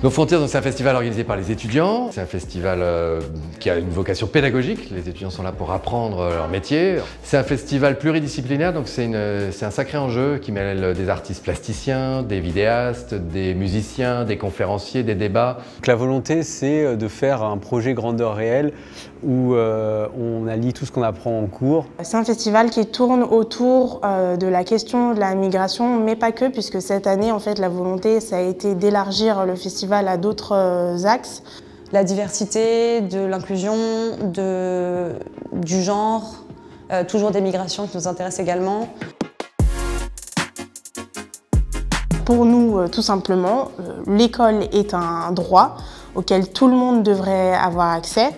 Nos Frontières, c'est un festival organisé par les étudiants. C'est un festival qui a une vocation pédagogique. Les étudiants sont là pour apprendre leur métier. C'est un festival pluridisciplinaire, donc c'est un sacré enjeu qui mêle des artistes plasticiens, des vidéastes, des musiciens, des conférenciers, des débats. Donc la volonté, c'est de faire un projet grandeur réelle où on allie tout ce qu'on apprend en cours. C'est un festival qui tourne autour de la question de la migration, mais pas que, puisque cette année, en fait, la volonté, ça a été d'élargir le festival à d'autres axes. La diversité, de l'inclusion, du genre, toujours des migrations qui nous intéressent également. Pour nous, tout simplement, l'école est un droit auquel tout le monde devrait avoir accès.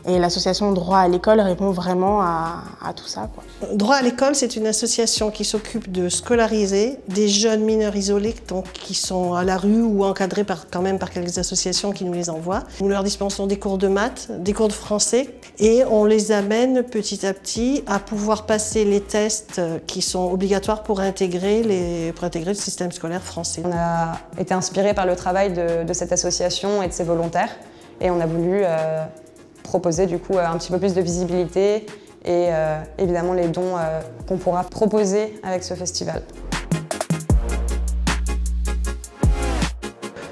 Et l'association Droit à l'école répond vraiment à tout ça, quoi. Droit à l'école, c'est une association qui s'occupe de scolariser des jeunes mineurs isolés donc, qui sont à la rue ou encadrés quand même par quelques associations qui nous les envoient. Nous leur dispensons des cours de maths, des cours de français et on les amène petit à petit à pouvoir passer les tests qui sont obligatoires pour intégrer le système scolaire français. On a été inspiré par le travail de cette association et de ses volontaires et on a voulu proposer du coup un petit peu plus de visibilité et évidemment les dons qu'on pourra proposer avec ce festival.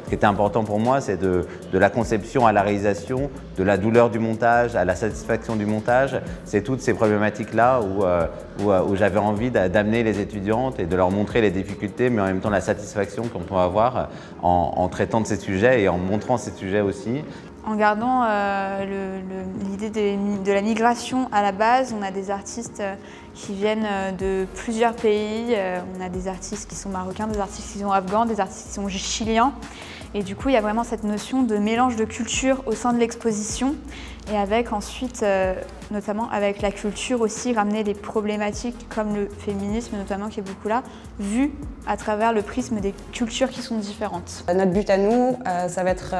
Ce qui était important pour moi, c'est de la conception à la réalisation, de la douleur du montage à la satisfaction du montage. C'est toutes ces problématiques-là où j'avais envie d'amener les étudiantes et de leur montrer les difficultés, mais en même temps la satisfaction qu'on peut avoir en traitant de ces sujets et en montrant ces sujets aussi. En gardant l'idée de la migration à la base, on a des artistes qui viennent de plusieurs pays. On a des artistes qui sont marocains, des artistes qui sont afghans, des artistes qui sont chiliens. Et du coup, il y a vraiment cette notion de mélange de culture au sein de l'exposition. Et avec ensuite, notamment avec la culture aussi, ramener des problématiques comme le féminisme notamment qui est beaucoup là, vu à travers le prisme des cultures qui sont différentes. Notre but à nous, ça va être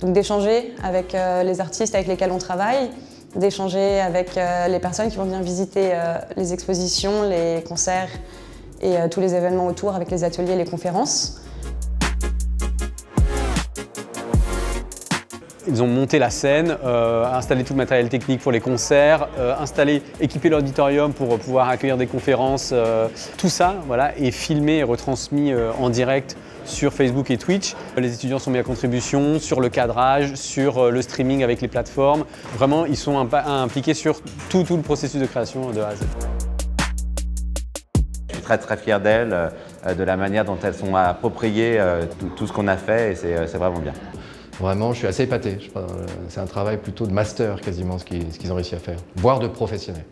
donc d'échanger avec les artistes avec lesquels on travaille, d'échanger avec les personnes qui vont venir visiter les expositions, les concerts et tous les événements autour avec les ateliers et les conférences. Ils ont monté la scène, installé tout le matériel technique pour les concerts, équipé l'auditorium pour pouvoir accueillir des conférences. Tout ça voilà, est filmé et retransmis en direct sur Facebook et Twitch. Les étudiants sont mis à contribution sur le cadrage, sur le streaming avec les plateformes. Vraiment, ils sont impliqués sur tout le processus de création de A à Z. Je suis très fier d'elles, de la manière dont elles sont appropriées tout ce qu'on a fait et c'est vraiment bien. Vraiment, je suis assez épaté. C'est un travail plutôt de master quasiment ce qu'ils ont réussi à faire, voire de professionnel.